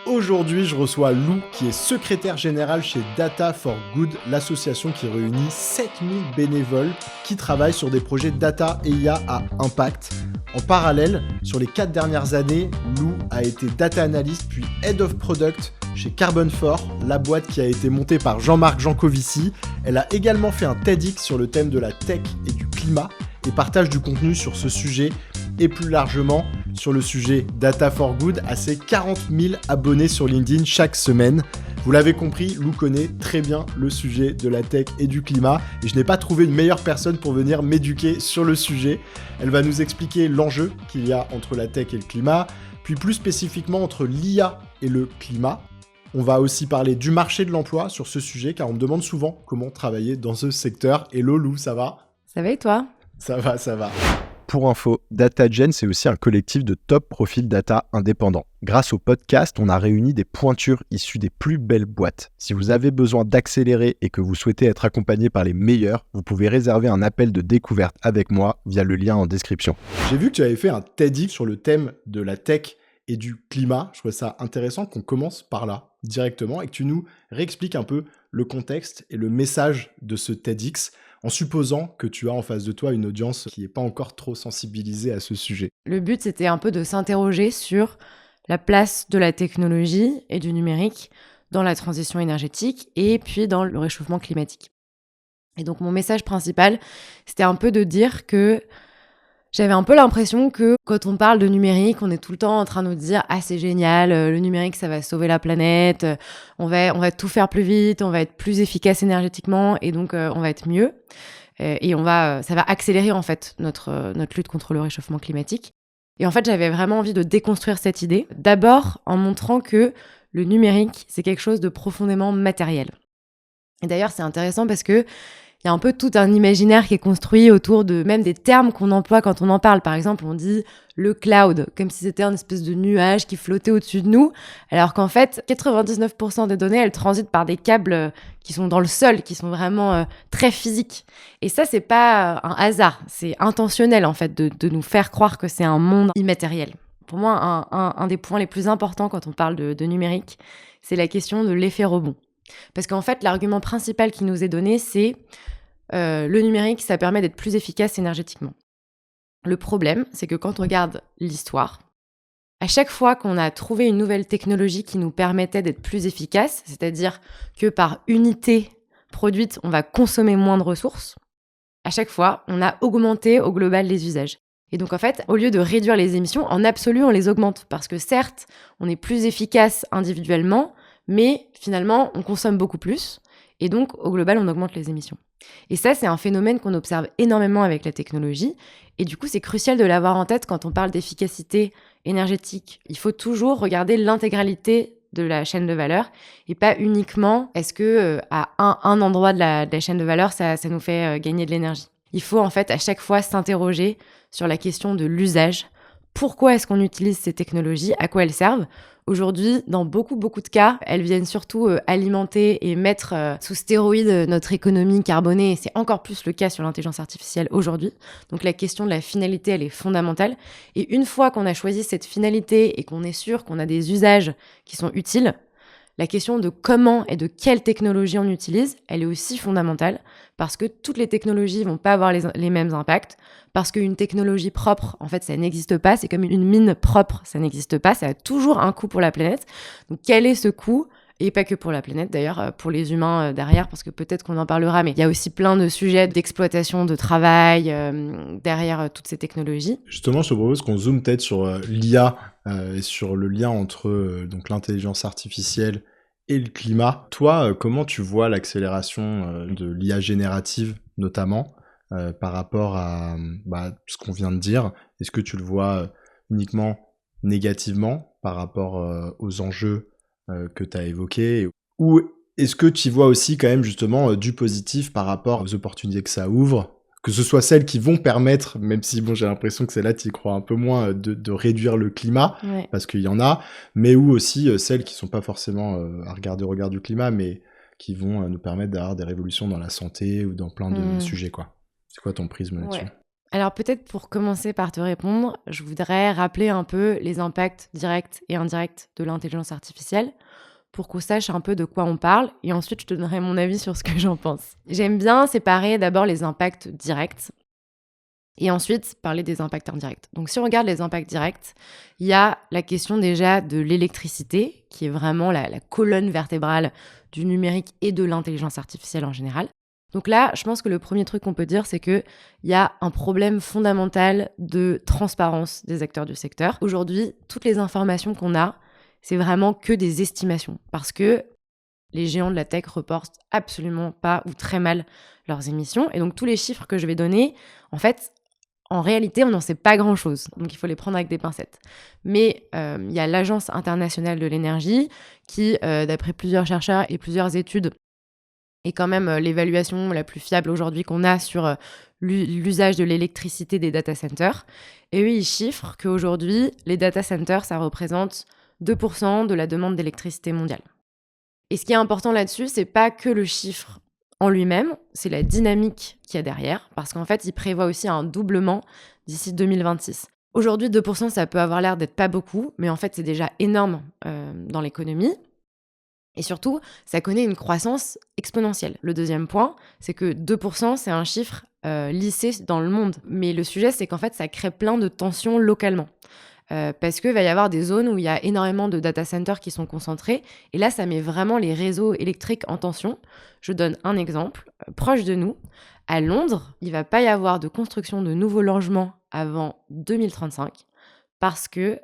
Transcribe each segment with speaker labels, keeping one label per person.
Speaker 1: Aujourd'hui, je reçois Lou, qui est secrétaire général chez Data for Good, l'association qui réunit 7000 bénévoles qui travaillent sur des projets data et IA à impact. En parallèle, sur les 4 dernières années, Lou a été data analyst puis head of product chez Carbon4, la boîte qui a été montée par Jean-Marc Jancovici. Elle a également fait un TEDx sur le thème de la tech et du climat et partage du contenu sur ce sujet et plus largement sur le sujet Data for Good à ses 40 000 abonnés sur LinkedIn chaque semaine. Vous l'avez compris, Lou connaît très bien le sujet de la tech et du climat et je n'ai pas trouvé une meilleure personne pour venir m'éduquer sur le sujet. Elle va nous expliquer l'enjeu qu'il y a entre la tech et le climat, puis plus spécifiquement entre l'IA et le climat. On va aussi parler du marché de l'emploi sur ce sujet car on me demande souvent comment travailler dans ce secteur. Hello Lou, ça va ?
Speaker 2: Ça va et toi ?
Speaker 1: Ça va. Pour info, DataGen, c'est aussi un collectif de top profils data indépendants. Grâce au podcast, on a réuni des pointures issues des plus belles boîtes. Si vous avez besoin d'accélérer et que vous souhaitez être accompagné par les meilleurs, vous pouvez réserver un appel de découverte avec moi via le lien en description. J'ai vu que tu avais fait un TEDx sur le thème de la tech et du climat. Je trouvais ça intéressant qu'on commence par là directement et que tu nous réexpliques un peu le contexte et le message de ce TEDx, en supposant que tu as en face de toi une audience qui n'est pas encore trop sensibilisée à ce sujet.
Speaker 2: Le but, c'était un peu de s'interroger sur la place de la technologie et du numérique dans la transition énergétique et puis dans le réchauffement climatique. Et donc, mon message principal, c'était un peu de dire que j'avais un peu l'impression que quand on parle de numérique, on est tout le temps en train de nous dire « Ah, c'est génial, le numérique, ça va sauver la planète, on va tout faire plus vite, on va être plus efficace énergétiquement et donc on va être mieux. » Et ça va accélérer en fait notre lutte contre le réchauffement climatique. Et en fait, j'avais vraiment envie de déconstruire cette idée. D'abord, en montrant que le numérique, c'est quelque chose de profondément matériel. Et d'ailleurs, c'est intéressant parce que il y a un peu tout un imaginaire qui est construit autour de même des termes qu'on emploie quand on en parle. Par exemple, on dit le cloud, comme si c'était une espèce de nuage qui flottait au-dessus de nous, alors qu'en fait, 99% des données, elles transitent par des câbles qui sont dans le sol, qui sont vraiment très physiques. Et ça, c'est pas un hasard, c'est intentionnel en fait de nous faire croire que c'est un monde immatériel. Pour moi, un des points les plus importants quand on parle de numérique, c'est la question de l'effet rebond. Parce qu'en fait, l'argument principal qui nous est donné, c'est le numérique, ça permet d'être plus efficace énergétiquement. Le problème, c'est que quand on regarde l'histoire, à chaque fois qu'on a trouvé une nouvelle technologie qui nous permettait d'être plus efficace, c'est-à-dire que par unité produite, on va consommer moins de ressources, à chaque fois, on a augmenté au global les usages. Et donc en fait, au lieu de réduire les émissions, en absolu, on les augmente. Parce que certes, on est plus efficace individuellement, mais finalement, on consomme beaucoup plus. Et donc, au global, on augmente les émissions. Et ça, c'est un phénomène qu'on observe énormément avec la technologie. Et du coup, c'est crucial de l'avoir en tête quand on parle d'efficacité énergétique. Il faut toujours regarder l'intégralité de la chaîne de valeur et pas uniquement est-ce que à un endroit de la chaîne de valeur, ça nous fait gagner de l'énergie. Il faut en fait à chaque fois s'interroger sur la question de l'usage. Pourquoi est-ce qu'on utilise ces technologies ? À quoi elles servent ? Aujourd'hui, dans beaucoup de cas, elles viennent surtout alimenter et mettre sous stéroïdes notre économie carbonée. Et c'est encore plus le cas sur l'intelligence artificielle aujourd'hui. Donc la question de la finalité, elle est fondamentale. Et une fois qu'on a choisi cette finalité et qu'on est sûr qu'on a des usages qui sont utiles, la question de comment et de quelle technologie on utilise, elle est aussi fondamentale parce que toutes les technologies vont pas avoir les mêmes impacts, parce qu'une technologie propre, en fait, ça n'existe pas. C'est comme une mine propre, ça n'existe pas. Ça a toujours un coût pour la planète. Donc, quel est ce coût ? Et pas que pour la planète, d'ailleurs, pour les humains derrière, parce que peut-être qu'on en parlera, mais il y a aussi plein de sujets d'exploitation, de travail derrière toutes ces technologies.
Speaker 1: Justement, je te propose qu'on zoome peut-être sur l'IA et sur le lien entre donc l'intelligence artificielle et le climat. Toi, comment tu vois l'accélération de l'IA générative, notamment, par rapport à ce qu'on vient de dire ? Est-ce que tu le vois uniquement négativement par rapport aux enjeux que tu as évoqués, ou est-ce que tu vois aussi quand même justement du positif par rapport aux opportunités que ça ouvre, que ce soit celles qui vont permettre, même si j'ai l'impression que celle-là tu y crois un peu moins, de réduire le climat,
Speaker 2: Ouais.
Speaker 1: parce qu'il y en a, mais ou aussi celles qui sont pas forcément à regarder au regard du climat, mais qui vont nous permettre d'avoir des révolutions dans la santé ou dans plein de sujets, quoi. C'est quoi ton prisme là-dessus ?
Speaker 2: Ouais. Alors peut-être pour commencer par te répondre, je voudrais rappeler un peu les impacts directs et indirects de l'intelligence artificielle pour qu'on sache un peu de quoi on parle et ensuite je te donnerai mon avis sur ce que j'en pense. J'aime bien séparer d'abord les impacts directs et ensuite parler des impacts indirects. Donc si on regarde les impacts directs, il y a la question déjà de l'électricité, qui est vraiment la colonne vertébrale du numérique et de l'intelligence artificielle en général. Donc là, je pense que le premier truc qu'on peut dire, c'est qu'il y a un problème fondamental de transparence des acteurs du secteur. Aujourd'hui, toutes les informations qu'on a, c'est vraiment que des estimations, parce que les géants de la tech reportent absolument pas ou très mal leurs émissions. Et donc tous les chiffres que je vais donner, en fait, en réalité, on n'en sait pas grand-chose, donc il faut les prendre avec des pincettes. Mais il y a l'Agence internationale de l'énergie qui, d'après plusieurs chercheurs et plusieurs études, est quand même l'évaluation la plus fiable aujourd'hui qu'on a sur l'usage de l'électricité des data centers. Et eux, ils chiffrent qu'aujourd'hui, les data centers, ça représente 2% de la demande d'électricité mondiale. Et ce qui est important là-dessus, c'est pas que le chiffre en lui-même, c'est la dynamique qu'il y a derrière, parce qu'en fait, il prévoit aussi un doublement d'ici 2026. Aujourd'hui, 2%, ça peut avoir l'air d'être pas beaucoup, mais en fait, c'est déjà énorme dans l'économie. Et surtout, ça connaît une croissance exponentielle. Le deuxième point, c'est que 2%, c'est un chiffre lissé dans le monde. Mais le sujet, c'est qu'en fait, ça crée plein de tensions localement. Parce qu'il va y avoir des zones où il y a énormément de data centers qui sont concentrés. Et là, ça met vraiment les réseaux électriques en tension. Je donne un exemple. Proche de nous, à Londres, il ne va pas y avoir de construction de nouveaux logements avant 2035. Parce que,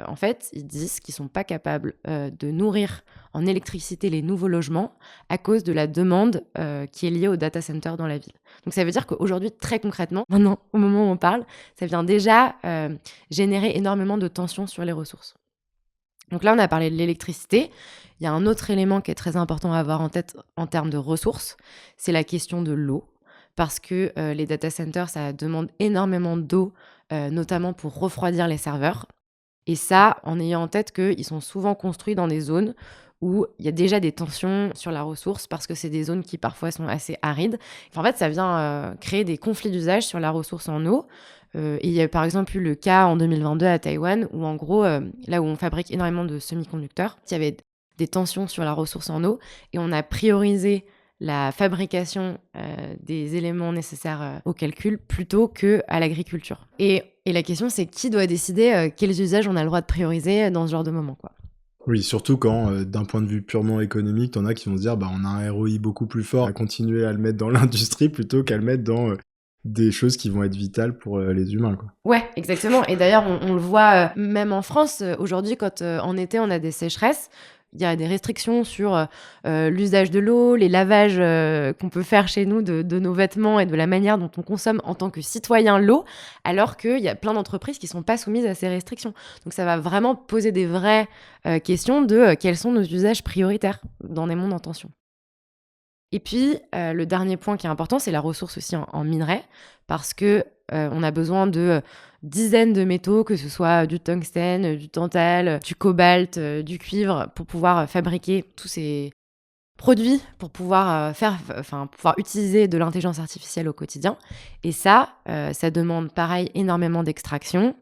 Speaker 2: en fait, ils disent qu'ils ne sont pas capables de nourrir en électricité les nouveaux logements à cause de la demande qui est liée aux data centers dans la ville. Donc ça veut dire qu'aujourd'hui, très concrètement, maintenant, au moment où on parle, ça vient déjà générer énormément de tensions sur les ressources. Donc là, on a parlé de l'électricité. Il y a un autre élément qui est très important à avoir en tête en termes de ressources, c'est la question de l'eau. Parce que les data centers, ça demande énormément d'eau, notamment pour refroidir les serveurs. Et ça, en ayant en tête qu'ils sont souvent construits dans des zones où il y a déjà des tensions sur la ressource parce que c'est des zones qui parfois sont assez arides. En fait, ça vient créer des conflits d'usage sur la ressource en eau. Et il y a par exemple eu le cas en 2022 à Taïwan où en gros, là où on fabrique énormément de semi-conducteurs, il y avait des tensions sur la ressource en eau et on a priorisé la fabrication des éléments nécessaires au calcul plutôt qu'à l'agriculture. Et la question, c'est qui doit décider quels usages on a le droit de prioriser dans ce genre de moment, quoi.
Speaker 1: Oui, surtout quand, d'un point de vue purement économique, t'en as qui vont se dire, bah, on a un ROI beaucoup plus fort à continuer à le mettre dans l'industrie plutôt qu'à le mettre dans des choses qui vont être vitales pour les humains, quoi.
Speaker 2: Ouais, exactement. Et d'ailleurs, on le voit même en France, aujourd'hui, quand en été, on a des sécheresses, il y a des restrictions sur l'usage de l'eau, les lavages qu'on peut faire chez nous de nos vêtements et de la manière dont on consomme en tant que citoyen l'eau, alors qu'il y a plein d'entreprises qui ne sont pas soumises à ces restrictions. Donc ça va vraiment poser des vraies questions de quels sont nos usages prioritaires dans des mondes en tension. Et puis, le dernier point qui est important, c'est la ressource aussi en minerais, parce que on a besoin de dizaines de métaux, que ce soit du tungstène, du tantal, du cobalt, du cuivre, pour pouvoir fabriquer tous ces produits, pour pouvoir pouvoir utiliser de l'intelligence artificielle au quotidien. Et ça demande pareil énormément d'extraction.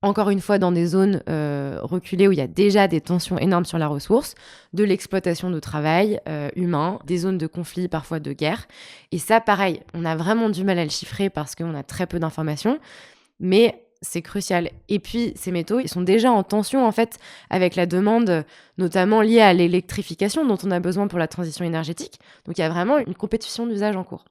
Speaker 2: Encore une fois, dans des zones reculées où il y a déjà des tensions énormes sur la ressource, de l'exploitation de travail humain, des zones de conflit, parfois de guerre. Et ça, pareil, on a vraiment du mal à le chiffrer parce qu'on a très peu d'informations, mais c'est crucial. Et puis, ces métaux, ils sont déjà en tension, en fait, avec la demande, notamment liée à l'électrification dont on a besoin pour la transition énergétique. Donc, il y a vraiment une compétition d'usage en cours.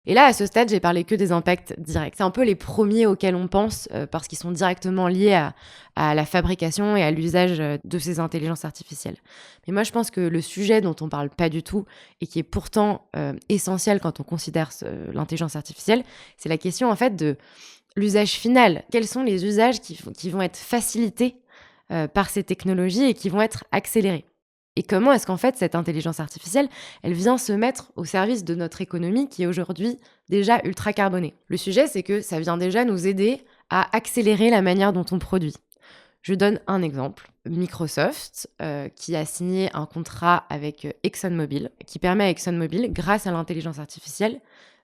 Speaker 2: Et là, à ce stade, j'ai parlé que des impacts directs. C'est un peu les premiers auxquels on pense parce qu'ils sont directement liés à la fabrication et à l'usage de ces intelligences artificielles. Mais moi, je pense que le sujet dont on parle pas du tout et qui est pourtant essentiel quand on considère l'intelligence artificielle, c'est la question en fait de l'usage final. Quels sont les usages qui vont être facilités par ces technologies et qui vont être accélérés ? Et comment est-ce qu'en fait, cette intelligence artificielle, elle vient se mettre au service de notre économie qui est aujourd'hui déjà ultra carbonée ? Le sujet, c'est que ça vient déjà nous aider à accélérer la manière dont on produit. Je donne un exemple. Microsoft, qui a signé un contrat avec ExxonMobil, qui permet à ExxonMobil, grâce à l'intelligence artificielle,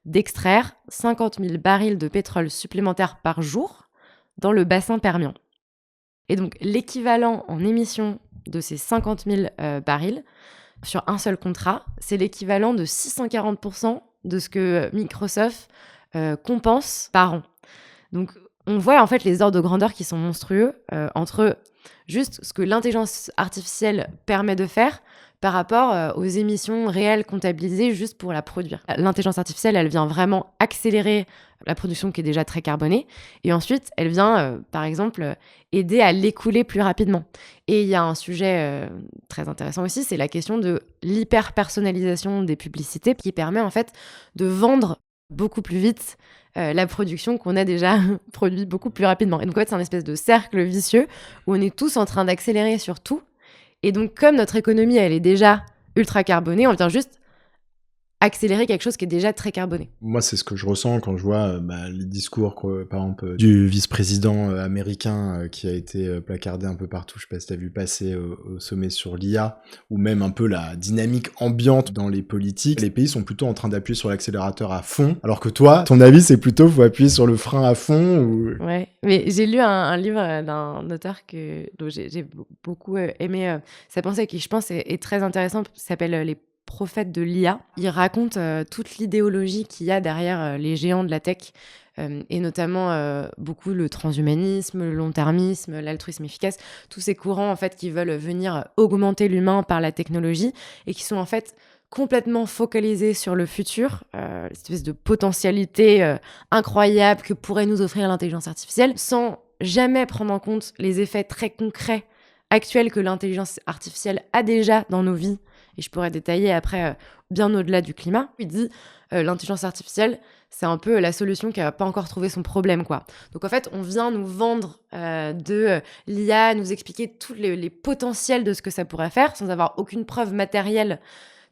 Speaker 2: d'extraire 50 000 barils de pétrole supplémentaires par jour dans le bassin permien. Et donc, l'équivalent en émissions de ces 50 000 barils sur un seul contrat, c'est l'équivalent de 640% de ce que Microsoft compense par an. Donc, on voit en fait les ordres de grandeur qui sont monstrueux entre juste ce que l'intelligence artificielle permet de faire par rapport aux émissions réelles comptabilisées juste pour la produire. L'intelligence artificielle, elle vient vraiment accélérer la production qui est déjà très carbonée. Et ensuite, elle vient, par exemple, aider à l'écouler plus rapidement. Et il y a un sujet très intéressant aussi, c'est la question de l'hyper-personnalisation des publicités qui permet en fait de vendre beaucoup plus vite la production qu'on a déjà produit beaucoup plus rapidement. Et donc, en fait, c'est un espèce de cercle vicieux où on est tous en train d'accélérer sur tout. Et donc, comme notre économie, elle est déjà ultra carbonée, on vient juste accélérer quelque chose qui est déjà très carboné.
Speaker 1: Moi, c'est ce que je ressens quand je vois les discours, par exemple, du vice-président américain qui a été placardé un peu partout. Je sais pas si t'as vu passer au sommet sur l'IA, ou même un peu la dynamique ambiante dans les politiques. Les pays sont plutôt en train d'appuyer sur l'accélérateur à fond, alors que toi, ton avis, c'est plutôt faut appuyer sur le frein à fond ou...
Speaker 2: Ouais, mais j'ai lu un livre d'un auteur dont j'ai beaucoup aimé sa pensée, qui je pense est très intéressante, qui s'appelle Les prophètes de l'IA. Il raconte toute l'idéologie qu'il y a derrière les géants de la tech, et notamment beaucoup le transhumanisme, le long-termisme, l'altruisme efficace, tous ces courants en fait qui veulent venir augmenter l'humain par la technologie et qui sont en fait complètement focalisés sur le futur, cette espèce de potentialité incroyable que pourrait nous offrir l'intelligence artificielle, sans jamais prendre en compte les effets très concrets actuels que l'intelligence artificielle a déjà dans nos vies. Et je pourrais détailler après bien au-delà du climat. Il dit l'intelligence artificielle, c'est un peu la solution qui n'a pas encore trouvé son problème, quoi. Donc en fait, on vient nous vendre de l'IA, nous expliquer tous les potentiels de ce que ça pourrait faire, sans avoir aucune preuve matérielle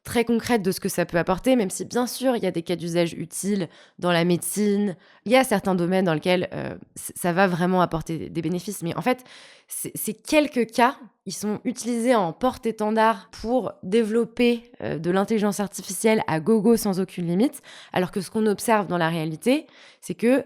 Speaker 2: très concrète de ce que ça peut apporter, même si bien sûr il y a des cas d'usage utiles dans la médecine, il y a certains domaines dans lesquels ça va vraiment apporter des bénéfices, mais en fait ces quelques cas, ils sont utilisés en porte-étendard pour développer de l'intelligence artificielle à gogo sans aucune limite, alors que ce qu'on observe dans la réalité, c'est que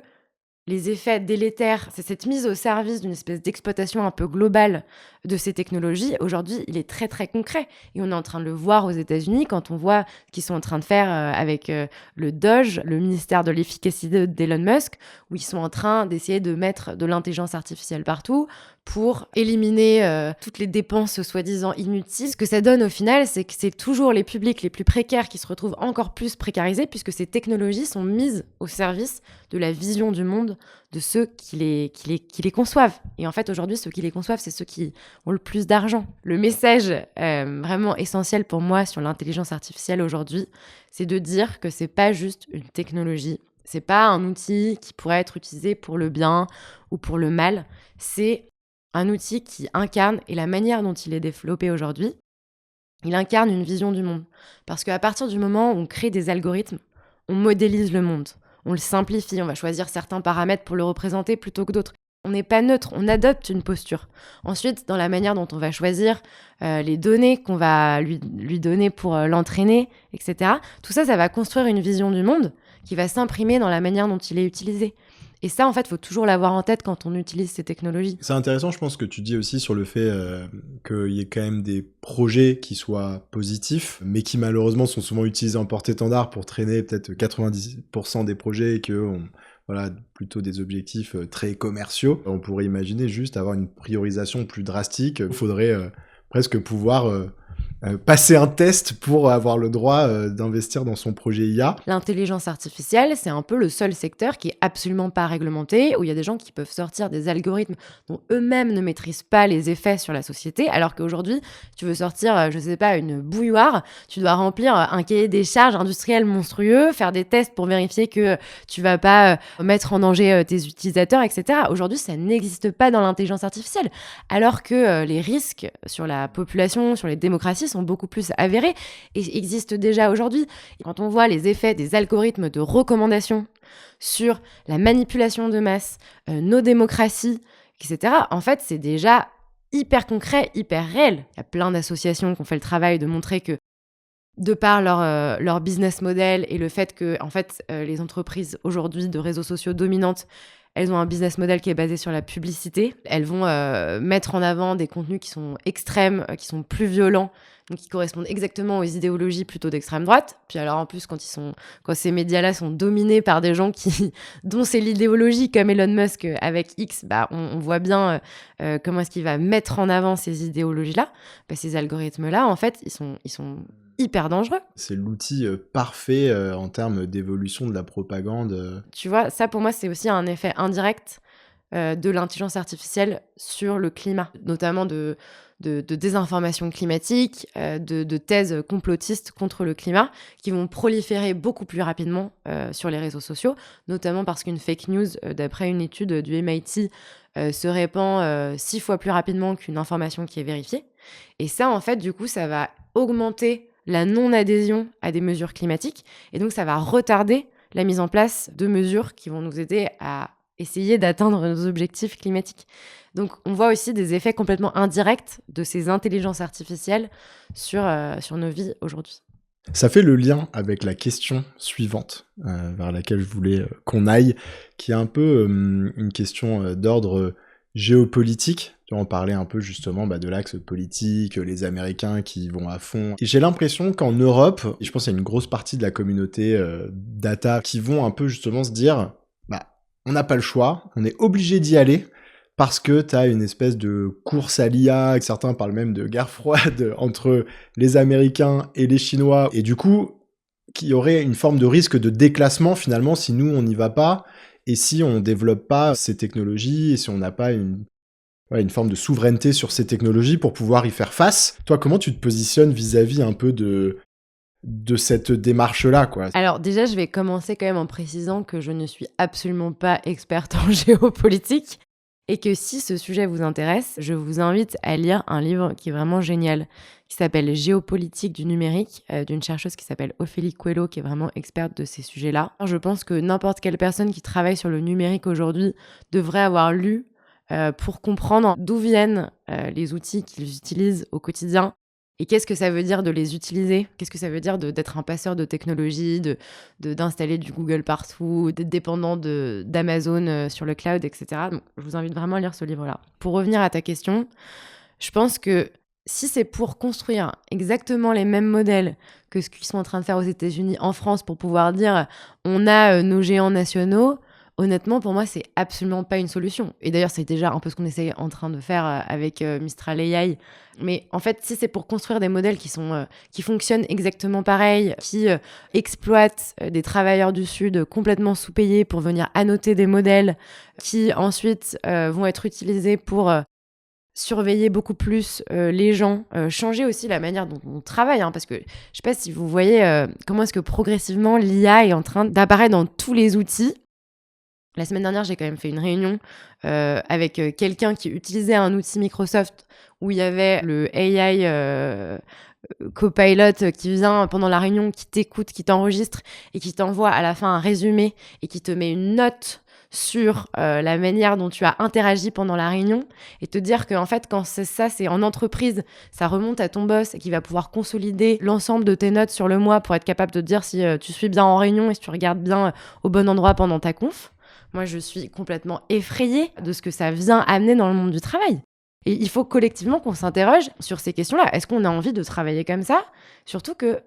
Speaker 2: les effets délétères, c'est cette mise au service d'une espèce d'exploitation un peu globale de ces technologies. Aujourd'hui, il est très, très concret. Et on est en train de le voir aux États-Unis quand on voit ce qu'ils sont en train de faire avec le DOGE, le ministère de l'efficacité d'Elon Musk, où ils sont en train d'essayer de mettre de l'intelligence artificielle partout pour éliminer toutes les dépenses soi-disant inutiles. Ce que ça donne au final, c'est que c'est toujours les publics les plus précaires qui se retrouvent encore plus précarisés puisque ces technologies sont mises au service de la vision du monde de ceux qui les conçoivent. Et en fait, aujourd'hui, ceux qui les conçoivent, c'est ceux qui ont le plus d'argent. Le message vraiment essentiel pour moi sur l'intelligence artificielle aujourd'hui, c'est de dire que c'est pas juste une technologie. C'est pas un outil qui pourrait être utilisé pour le bien ou pour le mal. C'est un outil qui incarne, et la manière dont il est développé aujourd'hui, il incarne une vision du monde. Parce qu'à partir du moment où on crée des algorithmes, on modélise le monde. On le simplifie, on va choisir certains paramètres pour le représenter plutôt que d'autres. On n'est pas neutre, on adopte une posture. Ensuite, dans la manière dont on va choisir les données qu'on va lui donner pour l'entraîner, etc., tout ça, ça va construire une vision du monde qui va s'imprimer dans la manière dont il est utilisé. Et ça, en fait, il faut toujours l'avoir en tête quand on utilise ces technologies.
Speaker 1: C'est intéressant, je pense, que tu dis aussi sur le fait qu'il y ait quand même des projets qui soient positifs, mais qui malheureusement sont souvent utilisés en porte-étendard pour traîner peut-être 90% des projets et qu'eux ont plutôt des objectifs très commerciaux. On pourrait imaginer juste avoir une priorisation plus drastique. Il faudrait presque pouvoir passer un test pour avoir le droit d'investir dans son projet IA.
Speaker 2: L'intelligence artificielle, c'est un peu le seul secteur qui est absolument pas réglementé, où il y a des gens qui peuvent sortir des algorithmes dont eux-mêmes ne maîtrisent pas les effets sur la société, alors qu'aujourd'hui, tu veux sortir, je sais pas, une bouilloire, tu dois remplir un cahier des charges industriel monstrueux, faire des tests pour vérifier que tu vas pas mettre en danger tes utilisateurs, etc. Aujourd'hui, ça n'existe pas dans l'intelligence artificielle, alors que les risques sur la population, sur les démocraties sont beaucoup plus avérés et existent déjà aujourd'hui. Et quand on voit les effets des algorithmes de recommandation sur la manipulation de masse, nos démocraties, etc., en fait, c'est déjà hyper concret, hyper réel. Il y a plein d'associations qui ont fait le travail de montrer que de par leur business model et le fait que, en fait, les entreprises aujourd'hui de réseaux sociaux dominantes, elles ont un business model qui est basé sur la publicité. Elles vont mettre en avant des contenus qui sont extrêmes, qui sont plus violents, donc qui correspondent exactement aux idéologies plutôt d'extrême droite. Puis alors en plus, quand ces médias-là sont dominés par des gens dont c'est l'idéologie, comme Elon Musk avec X, bah on voit bien comment est-ce qu'il va mettre en avant ces idéologies-là. Bah, ces algorithmes-là, en fait, ils sont hyper dangereux.
Speaker 1: C'est l'outil parfait en termes d'évolution de la propagande.
Speaker 2: Tu vois, ça pour moi, c'est aussi un effet indirect de l'intelligence artificielle sur le climat, notamment de désinformation climatique, de thèses complotistes contre le climat, qui vont proliférer beaucoup plus rapidement sur les réseaux sociaux, notamment parce qu'une fake news, d'après une étude du MIT, se répand 6 fois plus rapidement qu'une information qui est vérifiée. Et ça, en fait, du coup, ça va augmenter la non-adhésion à des mesures climatiques, et donc ça va retarder la mise en place de mesures qui vont nous aider à essayer d'atteindre nos objectifs climatiques. Donc on voit aussi des effets complètement indirects de ces intelligences artificielles sur nos vies aujourd'hui.
Speaker 1: Ça fait le lien avec la question suivante vers laquelle je voulais qu'on aille, qui est un peu une question d'ordre géopolitique. Tu vois, on parlait un peu justement de l'axe politique, les Américains qui vont à fond. Et j'ai l'impression qu'en Europe, et je pense qu'il y a une grosse partie de la communauté data qui vont un peu justement se dire on n'a pas le choix, on est obligé d'y aller, parce que tu as une espèce de course à l'IA, certains parlent même de guerre froide entre les Américains et les Chinois, et du coup, qu'il y aurait une forme de risque de déclassement finalement si nous on n'y va pas, et si on développe pas ces technologies, et si on n'a pas une forme de souveraineté sur ces technologies pour pouvoir y faire face. Toi, comment tu te positionnes vis-à-vis un peu de cette démarche-là, quoi?
Speaker 2: Alors déjà, je vais commencer quand même en précisant que je ne suis absolument pas experte en géopolitique et que si ce sujet vous intéresse, je vous invite à lire un livre qui est vraiment génial, qui s'appelle Géopolitique du numérique, d'une chercheuse qui s'appelle Ophélie Coelho, qui est vraiment experte de ces sujets-là. Je pense que n'importe quelle personne qui travaille sur le numérique aujourd'hui devrait avoir lu pour comprendre d'où viennent les outils qu'ils utilisent au quotidien. Et qu'est-ce que ça veut dire de les utiliser? Qu'est-ce que ça veut dire d'être un passeur de technologie, d'installer du Google partout, d'être dépendant d'Amazon sur le cloud, etc. Donc, je vous invite vraiment à lire ce livre-là. Pour revenir à ta question, je pense que si c'est pour construire exactement les mêmes modèles que ce qu'ils sont en train de faire aux États-Unis, en France, pour pouvoir dire on a nos géants nationaux, honnêtement, pour moi, c'est absolument pas une solution. Et d'ailleurs, c'est déjà un peu ce qu'on essaie en train de faire avec Mistral AI. Mais en fait, si c'est pour construire des modèles qui fonctionnent exactement pareil, qui exploitent des travailleurs du Sud complètement sous-payés pour venir annoter des modèles, qui ensuite vont être utilisés pour surveiller beaucoup plus les gens, changer aussi la manière dont on travaille, parce que je sais pas si vous voyez comment est-ce que progressivement l'IA est en train d'apparaître dans tous les outils. La semaine dernière, j'ai quand même fait une réunion avec quelqu'un qui utilisait un outil Microsoft où il y avait le AI Copilot qui vient pendant la réunion, qui t'écoute, qui t'enregistre et qui t'envoie à la fin un résumé et qui te met une note sur la manière dont tu as interagi pendant la réunion et te dire que en fait, quand c'est en entreprise, ça remonte à ton boss et qui va pouvoir consolider l'ensemble de tes notes sur le mois pour être capable de te dire si tu suis bien en réunion et si tu regardes bien au bon endroit pendant ta conf. Moi, je suis complètement effrayée de ce que ça vient amener dans le monde du travail. Et il faut collectivement qu'on s'interroge sur ces questions-là. Est-ce qu'on a envie de travailler comme ça? Surtout que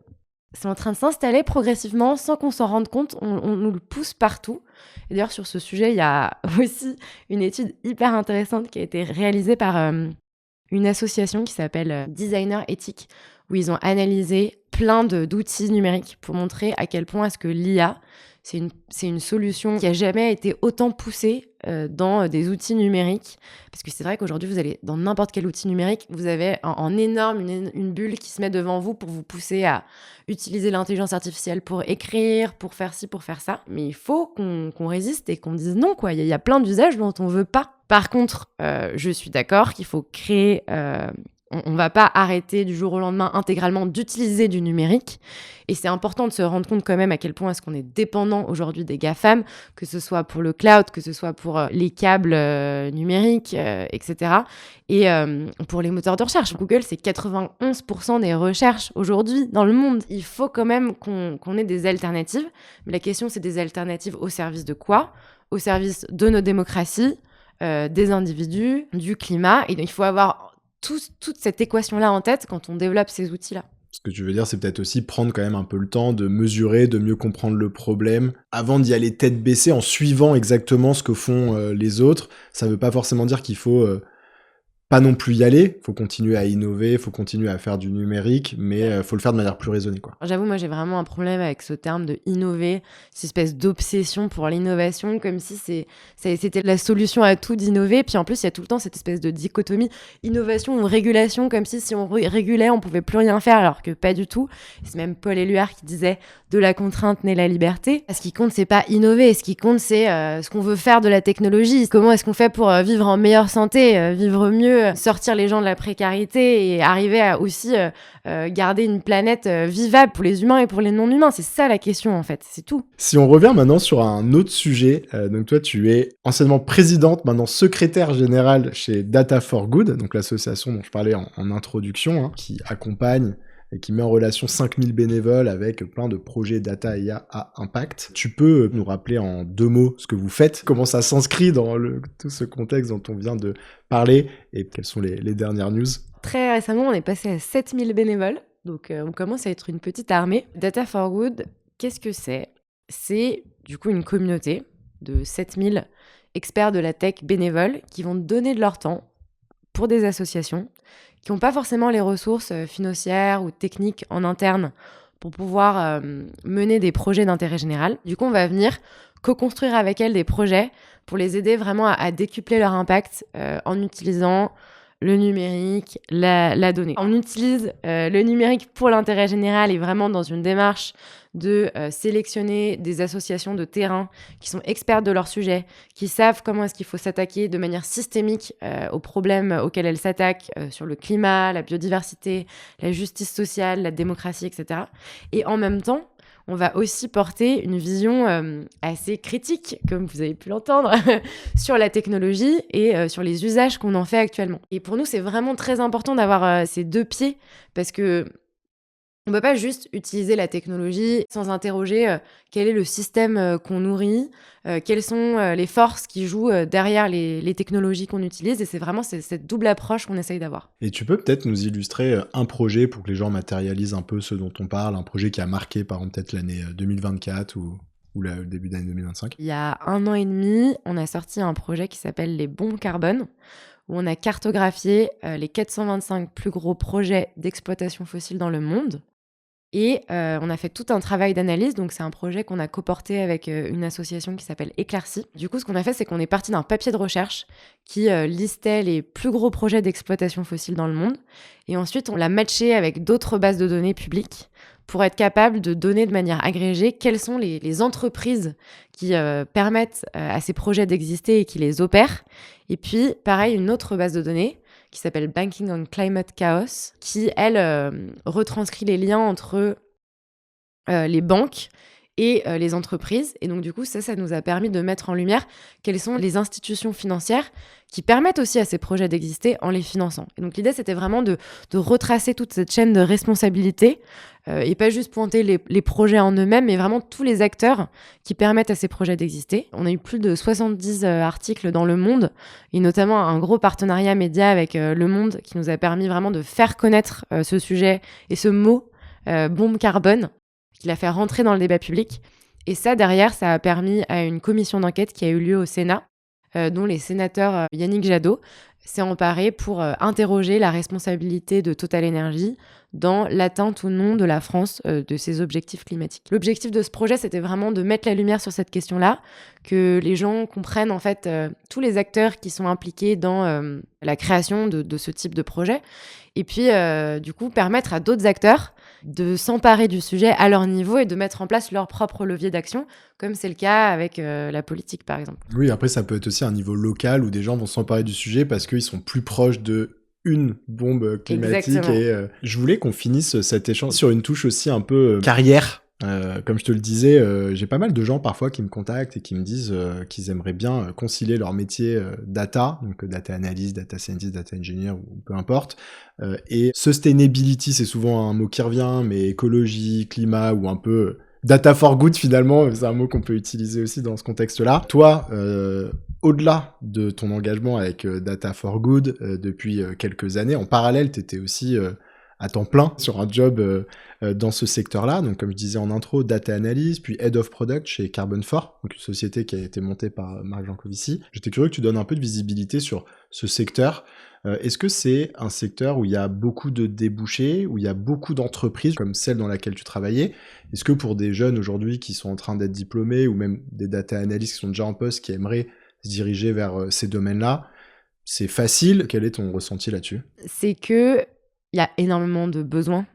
Speaker 2: c'est en train de s'installer progressivement sans qu'on s'en rende compte. On nous le pousse partout. Et d'ailleurs, sur ce sujet, il y a aussi une étude hyper intéressante qui a été réalisée par une association qui s'appelle Designer Éthique, où ils ont analysé plein d'outils numériques pour montrer à quel point est-ce que l'IA, c'est une solution qui n'a jamais été autant poussée dans des outils numériques. Parce que c'est vrai qu'aujourd'hui, vous allez dans n'importe quel outil numérique, vous avez en énorme une bulle qui se met devant vous pour vous pousser à utiliser l'intelligence artificielle pour écrire, pour faire ci, pour faire ça. Mais il faut qu'on résiste et qu'on dise non, quoi. Il y a plein d'usages dont on ne veut pas. Par contre, je suis d'accord qu'il faut créer On va pas arrêter du jour au lendemain intégralement d'utiliser du numérique. Et c'est important de se rendre compte quand même à quel point est-ce qu'on est dépendant aujourd'hui des GAFAM, que ce soit pour le cloud, que ce soit pour les câbles numériques, etc. Et pour les moteurs de recherche. Google, c'est 91% des recherches aujourd'hui dans le monde. Il faut quand même qu'on ait des alternatives. Mais la question, c'est des alternatives au service de quoi ? Au service de nos démocraties, des individus, du climat. Et donc, il faut avoir toute cette équation-là en tête quand on développe ces outils-là.
Speaker 1: Ce que tu veux dire, c'est peut-être aussi prendre quand même un peu le temps de mesurer, de mieux comprendre le problème, avant d'y aller tête baissée en suivant exactement ce que font les autres. Ça veut pas forcément dire qu'il faut pas non plus y aller, faut continuer à innover, faut continuer à faire du numérique, mais faut le faire de manière plus raisonnée, quoi.
Speaker 2: J'avoue, moi, j'ai vraiment un problème avec ce terme de innover, cette espèce d'obsession pour l'innovation, comme si c'était la solution à tout d'innover. Puis en plus, il y a tout le temps cette espèce de dichotomie innovation ou régulation, comme si on régulait, on pouvait plus rien faire, alors que pas du tout. C'est même Paul Éluard qui disait de la contrainte naît la liberté. Ce qui compte, c'est pas innover, ce qui compte, c'est ce qu'on veut faire de la technologie. Comment est-ce qu'on fait pour vivre en meilleure santé, vivre mieux, sortir les gens de la précarité et arriver à aussi garder une planète vivable pour les humains et pour les non-humains. C'est ça la question, en fait. C'est tout.
Speaker 1: Si on revient maintenant sur un autre sujet, donc toi, tu es anciennement présidente, maintenant secrétaire générale chez Data for Good, donc l'association dont je parlais en introduction, qui accompagne et qui met en relation 5000 bénévoles avec plein de projets data et IA à impact. Tu peux nous rappeler en 2 mots ce que vous faites, comment ça s'inscrit dans tout ce contexte dont on vient de parler et quelles sont les dernières news?
Speaker 2: Très récemment, on est passé à 7000 bénévoles, donc on commence à être une petite armée. Data for Good, qu'est-ce que c'est ? C'est du coup une communauté de 7000 experts de la tech bénévoles qui vont donner de leur temps pour des associations qui n'ont pas forcément les ressources financières ou techniques en interne pour pouvoir mener des projets d'intérêt général. Du coup, on va venir co-construire avec elles des projets pour les aider vraiment à décupler leur impact en utilisant le numérique, la donnée. On utilise le numérique pour l'intérêt général et vraiment dans une démarche de sélectionner des associations de terrain qui sont expertes de leur sujet, qui savent comment est-ce qu'il faut s'attaquer de manière systémique aux problèmes auxquels elles s'attaquent sur le climat, la biodiversité, la justice sociale, la démocratie, etc. Et en même temps, on va aussi porter une vision assez critique, comme vous avez pu l'entendre, sur la technologie et sur les usages qu'on en fait actuellement. Et pour nous, c'est vraiment très important d'avoir ces 2 pieds, parce que on ne peut pas juste utiliser la technologie sans interroger quel est le système qu'on nourrit, quelles sont les forces qui jouent derrière les technologies qu'on utilise. Et c'est vraiment cette double approche qu'on essaye d'avoir.
Speaker 1: Et tu peux peut-être nous illustrer un projet pour que les gens matérialisent un peu ce dont on parle, un projet qui a marqué par exemple peut-être l'année 2024 ou le début d'année 2025.
Speaker 2: Il y a 1 an et demi, on a sorti un projet qui s'appelle les bombes carbone, où on a cartographié les 425 plus gros projets d'exploitation fossile dans le monde. Et on a fait tout un travail d'analyse, donc c'est un projet qu'on a coporté avec une association qui s'appelle Éclaircie. Du coup, ce qu'on a fait, c'est qu'on est parti d'un papier de recherche qui listait les plus gros projets d'exploitation fossile dans le monde. Et ensuite, on l'a matché avec d'autres bases de données publiques pour être capable de donner de manière agrégée quelles sont les entreprises qui permettent à ces projets d'exister et qui les opèrent. Et puis, pareil, une autre base de données qui s'appelle Banking on Climate Chaos, qui, elle, retranscrit les liens entre les banques et les entreprises. Et donc, du coup, ça nous a permis de mettre en lumière quelles sont les institutions financières qui permettent aussi à ces projets d'exister en les finançant. Et donc, l'idée, c'était vraiment de retracer toute cette chaîne de responsabilité et pas juste pointer les projets en eux-mêmes, mais vraiment tous les acteurs qui permettent à ces projets d'exister. On a eu plus de 70 articles dans Le Monde, et notamment un gros partenariat média avec Le Monde qui nous a permis vraiment de faire connaître ce sujet et ce mot, bombe carbone, qu'il a fait rentrer dans le débat public. Et ça, derrière, ça a permis à une commission d'enquête qui a eu lieu au Sénat, dont les sénateurs Yannick Jadot s'est emparé pour interroger la responsabilité de Total Energy dans l'atteinte ou non de la France de ses objectifs climatiques. L'objectif de ce projet, c'était vraiment de mettre la lumière sur cette question-là, que les gens comprennent en fait tous les acteurs qui sont impliqués dans la création de ce type de projet, et puis du coup permettre à d'autres acteurs de s'emparer du sujet à leur niveau et de mettre en place leur propre levier d'action, comme c'est le cas avec la politique par exemple.
Speaker 1: Oui, après ça peut être aussi un niveau local où des gens vont s'emparer du sujet parce qu'ils sont plus proches de une bombe climatique.
Speaker 2: Exactement.
Speaker 1: Et je voulais qu'on finisse cet échange sur une touche aussi un peu carrière. Comme je te le disais, j'ai pas mal de gens parfois qui me contactent et qui me disent qu'ils aimeraient bien concilier leur métier data, donc data analyst, data scientist, data engineer ou peu importe, et sustainability, c'est souvent un mot qui revient, mais écologie, climat ou un peu data for good finalement, c'est un mot qu'on peut utiliser aussi dans ce contexte-là. Toi, au-delà de ton engagement avec Data for Good depuis quelques années, en parallèle, tu étais aussi à temps plein sur un job dans ce secteur-là. Donc, comme je disais en intro, data analyst, puis head of product chez Carbon4, donc une société qui a été montée par Marc Jancovici. J'étais curieux que tu donnes un peu de visibilité sur ce secteur. Est-ce que c'est un secteur où il y a beaucoup de débouchés, où il y a beaucoup d'entreprises comme celle dans laquelle tu travaillais? Est-ce que pour des jeunes aujourd'hui qui sont en train d'être diplômés ou même des data analysts qui sont déjà en poste, qui aimeraient se diriger vers ces domaines-là, c'est facile? Quel est ton ressenti là-dessus?
Speaker 2: C'est qu'il y a énormément de besoins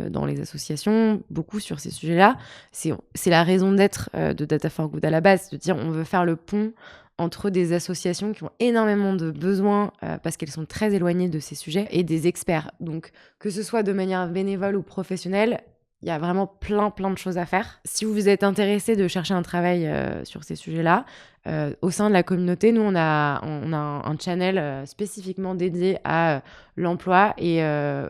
Speaker 2: dans les associations, beaucoup sur ces sujets-là. C'est la raison d'être de Data for Good à la base, de dire on veut faire le pont entre des associations qui ont énormément de besoins parce qu'elles sont très éloignées de ces sujets et des experts. Donc, que ce soit de manière bénévole ou professionnelle, il y a vraiment plein de choses à faire. Si vous êtes intéressé de chercher un travail sur ces sujets-là, au sein de la communauté, nous, on a un channel spécifiquement dédié à l'emploi et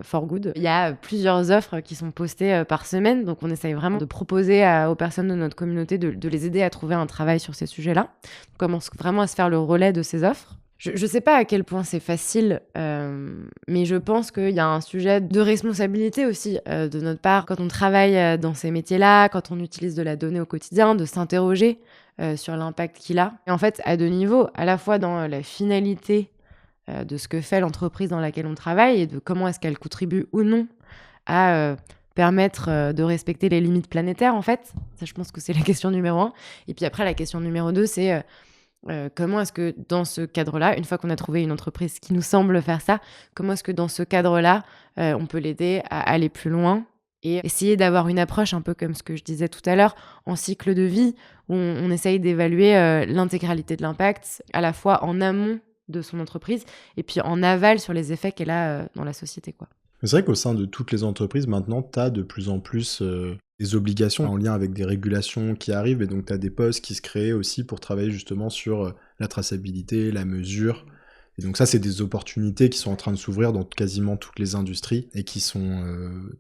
Speaker 2: for good. Il y a plusieurs offres qui sont postées par semaine, donc on essaye vraiment de proposer aux personnes de notre communauté de les aider à trouver un travail sur ces sujets-là. On commence vraiment à se faire le relais de ces offres. Je ne sais pas à quel point c'est facile, mais je pense qu'il y a un sujet de responsabilité aussi de notre part quand on travaille dans ces métiers-là, quand on utilise de la donnée au quotidien, de s'interroger sur l'impact qu'il a. Et en fait, à deux niveaux, à la fois dans la finalité de ce que fait l'entreprise dans laquelle on travaille et de comment est-ce qu'elle contribue ou non à permettre de respecter les limites planétaires, en fait. Ça, je pense que c'est la question numéro 1. Et puis après, la question numéro 2, c'est comment est-ce que dans ce cadre-là, une fois qu'on a trouvé une entreprise qui nous semble faire ça, comment est-ce que dans ce cadre-là, on peut l'aider à aller plus loin et essayer d'avoir une approche un peu comme ce que je disais tout à l'heure, en cycle de vie, où on essaye d'évaluer l'intégralité de l'impact, à la fois en amont de son entreprise et puis en aval sur les effets qu'elle a dans la société, quoi.
Speaker 1: C'est vrai qu'au sein de toutes les entreprises, maintenant, tu as de plus en plus des obligations en lien avec des régulations qui arrivent, et donc tu as des postes qui se créent aussi pour travailler justement sur la traçabilité, la mesure. Et donc ça, c'est des opportunités qui sont en train de s'ouvrir dans quasiment toutes les industries et qui sont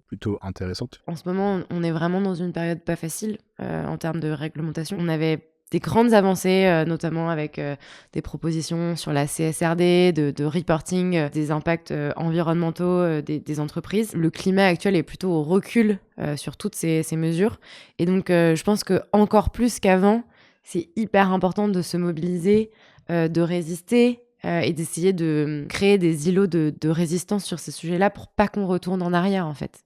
Speaker 1: plutôt intéressantes.
Speaker 2: En ce moment, on est vraiment dans une période pas facile en termes de réglementation. On avait des grandes avancées, notamment avec des propositions sur la CSRD, de reporting des impacts environnementaux des entreprises. Le climat actuel est plutôt au recul sur toutes ces mesures. Et donc, je pense qu'encore plus qu'avant, c'est hyper important de se mobiliser, de résister et d'essayer de créer des îlots de résistance sur ces sujets-là pour pas qu'on retourne en arrière, en fait.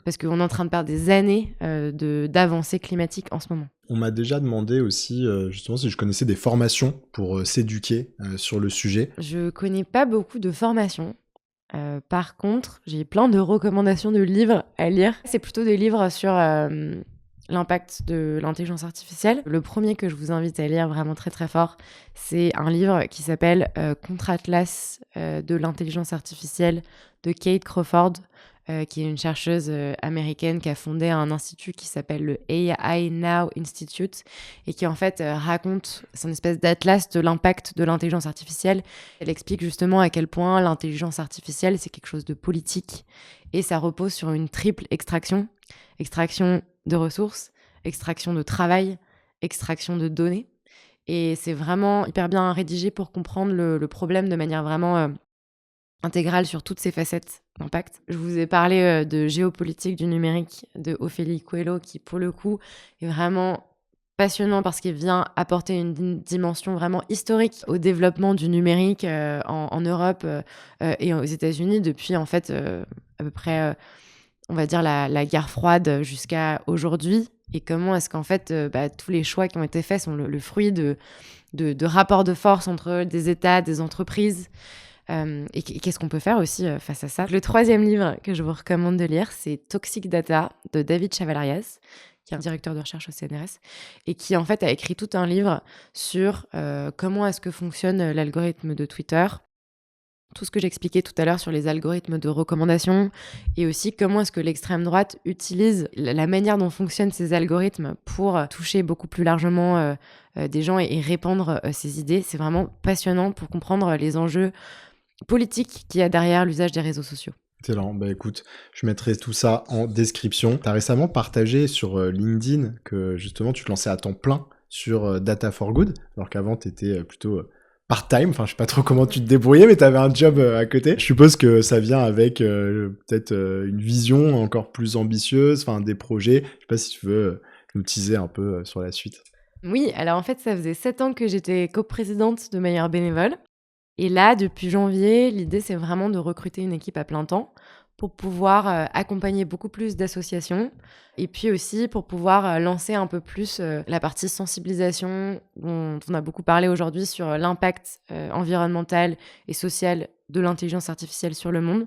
Speaker 2: Parce qu'on est en train de perdre des années d'avancées climatiques en ce moment.
Speaker 1: On m'a déjà demandé aussi, justement, si je connaissais des formations pour s'éduquer sur le sujet.
Speaker 2: Je connais pas beaucoup de formations. Par contre, j'ai plein de recommandations de livres à lire. C'est plutôt des livres sur l'impact de l'intelligence artificielle. Le premier que je vous invite à lire vraiment très très fort, c'est un livre qui s'appelle Contre-Atlas de l'intelligence artificielle de Kate Crawford, qui est une chercheuse américaine qui a fondé un institut qui s'appelle le AI Now Institute et qui en fait raconte son espèce d'atlas de l'impact de l'intelligence artificielle. Elle explique justement à quel point l'intelligence artificielle c'est quelque chose de politique et ça repose sur une triple extraction de ressources, extraction de travail, extraction de données. Et c'est vraiment hyper bien rédigé pour comprendre le problème de manière vraiment intégrale sur toutes ces facettes d'impact. Je vous ai parlé de géopolitique du numérique de Ophélie Coelho qui, pour le coup, est vraiment passionnant parce qu'il vient apporter une dimension vraiment historique au développement du numérique en Europe et aux États-Unis depuis, en fait, à peu près, on va dire, la guerre froide jusqu'à aujourd'hui. Et comment est-ce qu'en fait, tous les choix qui ont été faits sont le fruit de rapports de force entre des États, des entreprises. Et qu'est-ce qu'on peut faire aussi face à ça? Le troisième livre que je vous recommande de lire, c'est Toxic Data de David Chavalarias, qui est un directeur de recherche au CNRS, et qui en fait a écrit tout un livre sur comment est-ce que fonctionne l'algorithme de Twitter, tout ce que j'expliquais tout à l'heure sur les algorithmes de recommandation et aussi comment est-ce que l'extrême droite utilise la manière dont fonctionnent ces algorithmes pour toucher beaucoup plus largement des gens et répandre ces idées. C'est vraiment passionnant pour comprendre les enjeux politiques qu'il y a derrière l'usage des réseaux sociaux.
Speaker 1: Excellent. Bah écoute, je mettrai tout ça en description. Tu as récemment partagé sur LinkedIn que justement tu te lançais à temps plein sur Data for Good, alors qu'avant tu étais plutôt part-time. Enfin, je sais pas trop comment tu te débrouillais, mais tu avais un job à côté. Je suppose que ça vient avec peut-être une vision encore plus ambitieuse, enfin des projets. Je sais pas si tu veux nous teaser un peu sur la suite.
Speaker 2: Oui, alors en fait, ça faisait 7 ans que j'étais coprésidente de manière bénévole. Et là, depuis janvier, l'idée, c'est vraiment de recruter une équipe à plein temps pour pouvoir accompagner beaucoup plus d'associations et puis aussi pour pouvoir lancer un peu plus la partie sensibilisation dont on a beaucoup parlé aujourd'hui sur l'impact environnemental et social de l'intelligence artificielle sur le monde,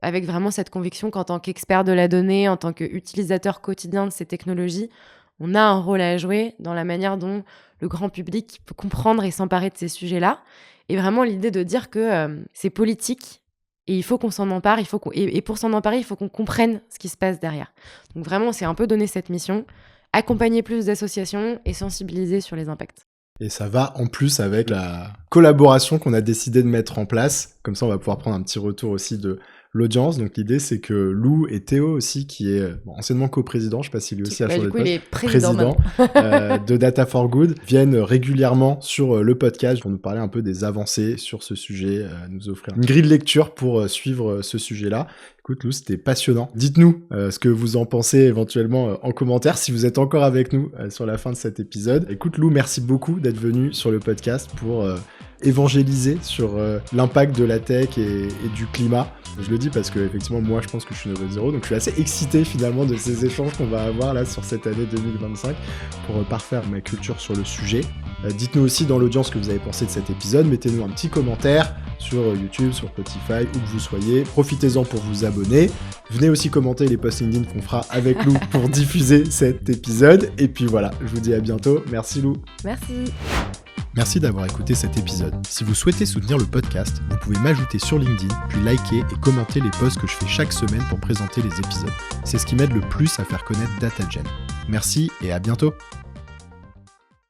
Speaker 2: avec vraiment cette conviction qu'en tant qu'expert de la donnée, en tant qu'utilisateur quotidien de ces technologies, on a un rôle à jouer dans la manière dont le grand public peut comprendre et s'emparer de ces sujets-là. Et vraiment l'idée de dire que c'est politique et il faut qu'on s'en empare, et pour s'en emparer, il faut qu'on comprenne ce qui se passe derrière. Donc vraiment, on s'est un peu donné cette mission, accompagner plus d'associations et sensibiliser sur les impacts.
Speaker 1: Et ça va en plus avec la collaboration qu'on a décidé de mettre en place. Comme ça, on va pouvoir prendre un petit retour aussi de l'audience. Donc l'idée, c'est que Lou et Théo aussi, qui est anciennement coprésident, je sais pas si lui aussi a changé de poste,
Speaker 2: il est président
Speaker 1: de Data for Good, viennent régulièrement sur le podcast pour nous parler un peu des avancées sur ce sujet, nous offrir une grille de lecture pour suivre ce sujet-là. Écoute, Lou, c'était passionnant. Dites-nous ce que vous en pensez éventuellement en commentaire si vous êtes encore avec nous sur la fin de cet épisode. Écoute, Lou, merci beaucoup d'être venu sur le podcast pour évangéliser sur l'impact de la tech et du climat. Je le dis parce que effectivement, moi, je pense que je suis niveau zéro, donc je suis assez excité finalement de ces échanges qu'on va avoir là sur cette année 2025 pour parfaire ma culture sur le sujet. Dites-nous aussi dans l'audience ce que vous avez pensé de cet épisode. Mettez-nous un petit commentaire sur YouTube, sur Spotify, où que vous soyez. Profitez-en pour vous abonner. Venez aussi commenter les posts LinkedIn qu'on fera avec Lou pour diffuser cet épisode. Et puis voilà, je vous dis à bientôt. Merci Lou.
Speaker 2: Merci.
Speaker 1: Merci d'avoir écouté cet épisode. Si vous souhaitez soutenir le podcast, vous pouvez m'ajouter sur LinkedIn, puis liker et commenter les posts que je fais chaque semaine pour présenter les épisodes. C'est ce qui m'aide le plus à faire connaître DataGen. Merci et à bientôt.